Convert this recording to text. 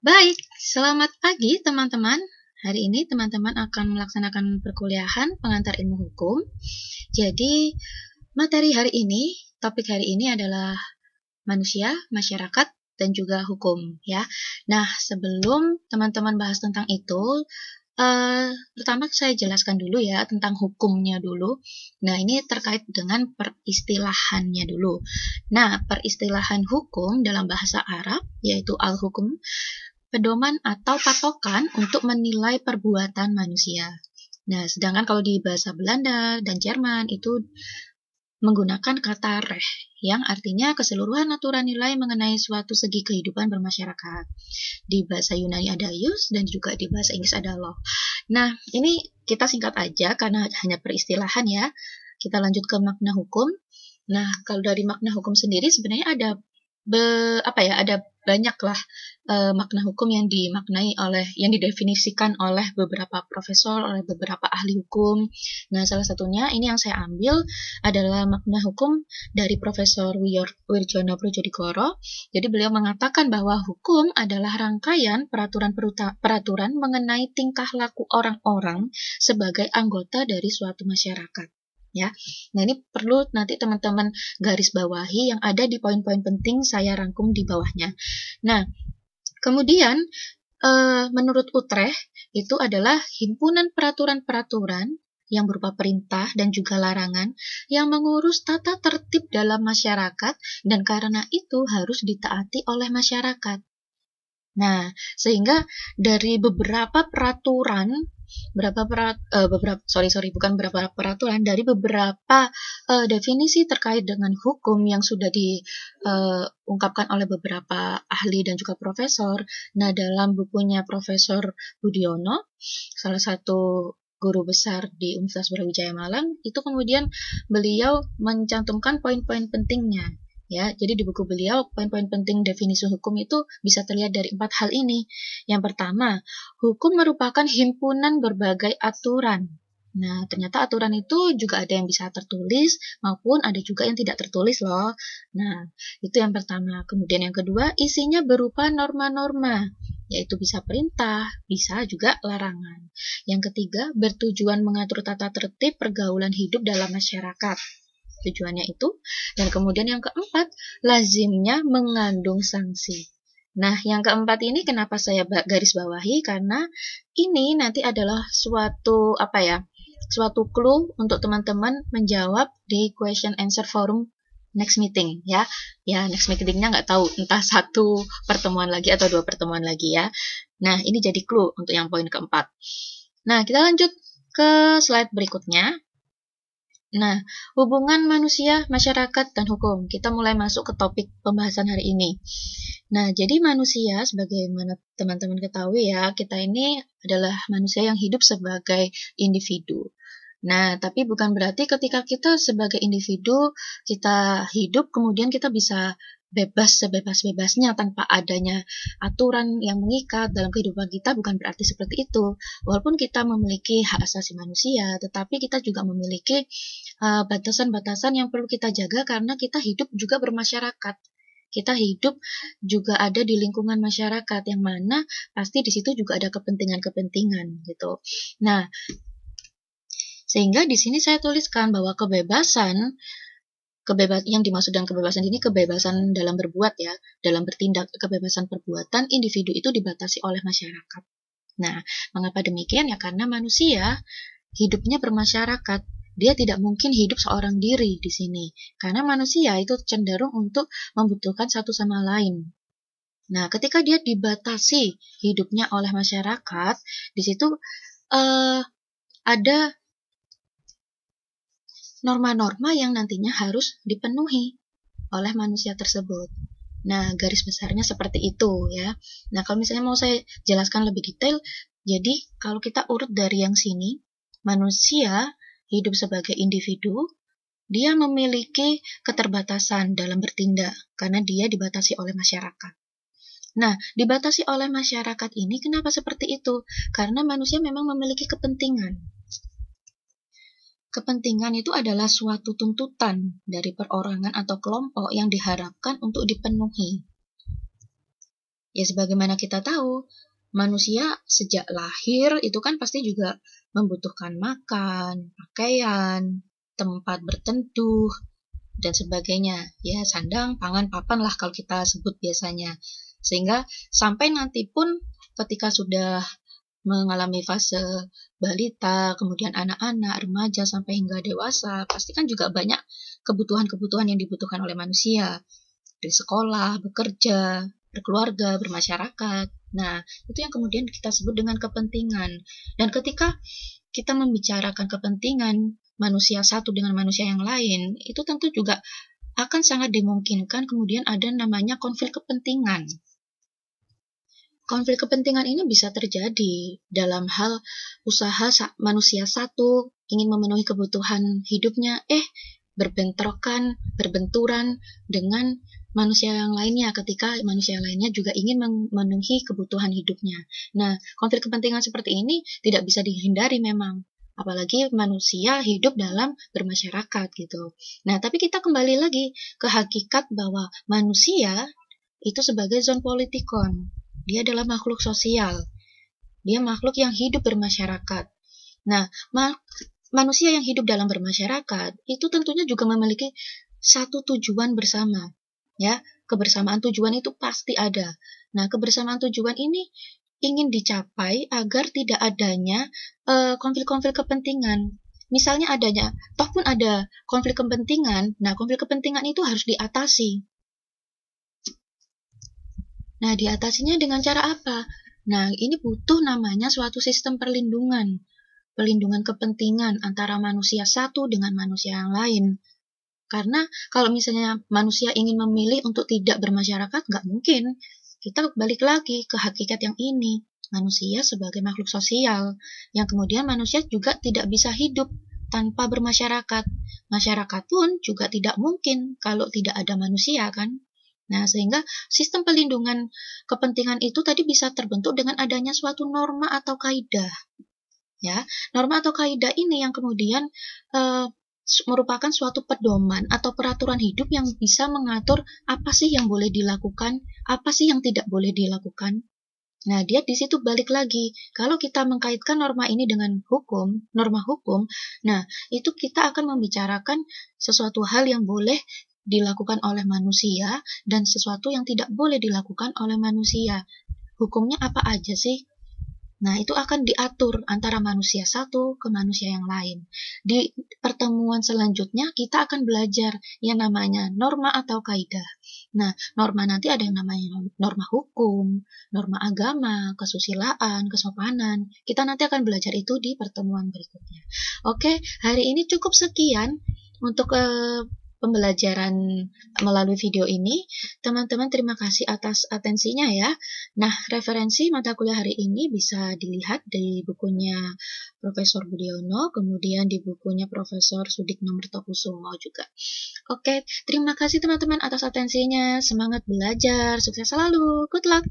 Baik, selamat pagi teman-teman. Hari ini teman-teman akan melaksanakan perkuliahan pengantar ilmu hukum. Jadi, materi hari ini, topik hari ini adalah manusia, masyarakat, dan juga hukum ya. Nah, sebelum teman-teman bahas tentang itu, pertama saya jelaskan dulu ya tentang hukumnya dulu. Nah, ini terkait dengan peristilahannya dulu. Nah, peristilahan hukum dalam bahasa Arab yaitu al-hukum, pedoman atau patokan untuk menilai perbuatan manusia. Nah, sedangkan kalau di bahasa Belanda dan Jerman itu menggunakan kata recht, yang artinya keseluruhan aturan nilai mengenai suatu segi kehidupan bermasyarakat. Di bahasa Yunani ada ius dan juga di bahasa Inggris ada law. Nah, ini kita singkat aja karena hanya peristilahan ya. Kita lanjut ke makna hukum. Nah, kalau dari makna hukum sendiri sebenarnya ada ada banyak lah makna hukum yang yang didefinisikan oleh beberapa profesor, oleh beberapa ahli hukum. Nah, salah satunya ini yang saya ambil adalah makna hukum dari Profesor Wirjono Projodikoro. Jadi beliau mengatakan bahwa hukum adalah rangkaian peraturan mengenai tingkah laku orang-orang sebagai anggota dari suatu masyarakat. Ya, nah ini perlu nanti teman-teman garis bawahi yang ada di poin-poin penting saya rangkum di bawahnya. Nah, kemudian menurut Utrecht itu adalah himpunan peraturan-peraturan yang berupa perintah dan juga larangan yang mengurus tata tertib dalam masyarakat dan karena itu harus ditaati oleh masyarakat. Nah, sehingga dari beberapa peraturan dari beberapa definisi terkait dengan hukum yang sudah diungkapkan oleh beberapa ahli dan juga profesor. Nah, dalam bukunya Profesor Budiono, salah satu guru besar di Universitas Brawijaya Malang, itu kemudian beliau mencantumkan poin-poin pentingnya. Ya, jadi di buku beliau poin-poin penting definisi hukum itu bisa terlihat dari 4 hal ini. Yang pertama, hukum merupakan himpunan berbagai aturan. Nah, ternyata aturan itu juga ada yang bisa tertulis maupun ada juga yang tidak tertulis loh. Nah, itu yang pertama. Kemudian yang kedua, isinya berupa norma-norma, yaitu bisa perintah, bisa juga larangan. Yang ketiga, bertujuan mengatur tata tertib pergaulan hidup dalam masyarakat. Tujuannya itu. Dan kemudian yang keempat, lazimnya mengandung sanksi. Nah, yang keempat ini kenapa saya garis bawahi? Karena ini nanti adalah suatu clue untuk teman-teman menjawab di question answer forum next meeting ya. Ya, next meetingnya nggak tahu, entah 1 pertemuan lagi atau 2 pertemuan lagi ya. Nah, ini jadi clue untuk yang poin keempat. Nah, kita lanjut ke slide berikutnya. Nah, hubungan manusia, masyarakat, dan hukum. Kita mulai masuk ke topik pembahasan hari ini. Nah, jadi manusia, sebagaimana teman-teman ketahui ya, kita ini adalah manusia yang hidup sebagai individu. Nah, tapi bukan berarti ketika kita sebagai individu, kita hidup, kemudian kita bisa bebas sebebas-bebasnya tanpa adanya aturan yang mengikat dalam kehidupan kita, bukan berarti seperti itu. Walaupun kita memiliki hak asasi manusia, tetapi kita juga memiliki batasan-batasan yang perlu kita jaga karena kita hidup juga bermasyarakat. Kita hidup juga ada di lingkungan masyarakat yang mana pasti di situ juga ada kepentingan-kepentingan gitu. Nah, sehingga di sini saya tuliskan bahwa kebebasan yang dimaksud dengan kebebasan ini kebebasan dalam berbuat ya, dalam bertindak, kebebasan perbuatan individu itu dibatasi oleh masyarakat. Nah, mengapa demikian? Ya karena manusia hidupnya bermasyarakat. Dia tidak mungkin hidup seorang diri di sini. Karena manusia itu cenderung untuk membutuhkan satu sama lain. Nah, ketika dia dibatasi hidupnya oleh masyarakat, di situ ada norma-norma yang nantinya harus dipenuhi oleh manusia tersebut. Nah, garis besarnya seperti itu ya. Nah, kalau misalnya mau saya jelaskan lebih detail, jadi kalau kita urut dari yang sini, manusia hidup sebagai individu, dia memiliki keterbatasan dalam bertindak karena dia dibatasi oleh masyarakat. Nah, dibatasi oleh masyarakat ini kenapa seperti itu? Karena manusia memang memiliki kepentingan. Kepentingan itu adalah suatu tuntutan dari perorangan atau kelompok yang diharapkan untuk dipenuhi. Ya sebagaimana kita tahu, manusia sejak lahir itu kan pasti juga membutuhkan makan, pakaian, tempat berteduh, dan sebagainya. Ya sandang, pangan, papan lah kalau kita sebut biasanya. Sehingga sampai nanti pun ketika sudah mengalami fase balita, kemudian anak-anak, remaja, sampai hingga dewasa, pasti kan juga banyak kebutuhan-kebutuhan yang dibutuhkan oleh manusia. Di sekolah, bekerja, berkeluarga, bermasyarakat. Nah, itu yang kemudian kita sebut dengan kepentingan. Dan ketika kita membicarakan kepentingan manusia satu dengan manusia yang lain, itu tentu juga akan sangat dimungkinkan kemudian ada namanya konflik kepentingan. Konflik kepentingan ini bisa terjadi dalam hal usaha manusia satu ingin memenuhi kebutuhan hidupnya, berbentrokan, berbenturan dengan manusia yang lainnya ketika manusia lainnya juga ingin memenuhi kebutuhan hidupnya. Nah, konflik kepentingan seperti ini tidak bisa dihindari memang. Apalagi manusia hidup dalam bermasyarakat gitu. Nah, tapi kita kembali lagi ke hakikat bahwa manusia itu sebagai zon politikon. Dia adalah makhluk sosial. Dia makhluk yang hidup bermasyarakat. Nah, manusia yang hidup dalam bermasyarakat itu tentunya juga memiliki satu tujuan bersama. Ya, kebersamaan tujuan itu pasti ada. Nah, kebersamaan tujuan ini ingin dicapai agar tidak adanya konflik-konflik kepentingan. Misalnya toh pun ada konflik kepentingan. Nah, konflik kepentingan itu harus diatasi. Nah, diatasinya dengan cara apa? Nah, ini butuh namanya suatu sistem perlindungan. Perlindungan kepentingan antara manusia satu dengan manusia yang lain. Karena kalau misalnya manusia ingin memilih untuk tidak bermasyarakat, nggak mungkin. Kita balik lagi ke hakikat yang ini. Manusia sebagai makhluk sosial, yang kemudian manusia juga tidak bisa hidup tanpa bermasyarakat. Masyarakat pun juga tidak mungkin kalau tidak ada manusia, kan? Nah, sehingga sistem perlindungan kepentingan itu tadi bisa terbentuk dengan adanya suatu norma atau kaidah. Ya, norma atau kaidah ini yang kemudian merupakan suatu pedoman atau peraturan hidup yang bisa mengatur apa sih yang boleh dilakukan, apa sih yang tidak boleh dilakukan. Nah, dia di situ balik lagi. Kalau kita mengkaitkan norma ini dengan hukum, norma hukum, nah, itu kita akan membicarakan sesuatu hal yang boleh dilakukan oleh manusia dan sesuatu yang tidak boleh dilakukan oleh manusia. Hukumnya apa aja sih? Nah, itu akan diatur antara manusia satu ke manusia yang lain. Di pertemuan selanjutnya, kita akan belajar yang namanya norma atau kaidah. Nah, norma nanti ada yang namanya norma hukum, norma agama, kesusilaan, kesopanan. Kita nanti akan belajar itu di pertemuan berikutnya. Oke, hari ini cukup sekian untuk pembelajaran melalui video ini. Teman-teman terima kasih atas atensinya ya. Nah, referensi mata kuliah hari ini bisa dilihat di bukunya Profesor Budiono, kemudian di bukunya Profesor Sudikno Mertokusumo juga. Oke, terima kasih teman-teman atas atensinya. Semangat belajar, sukses selalu. Good luck!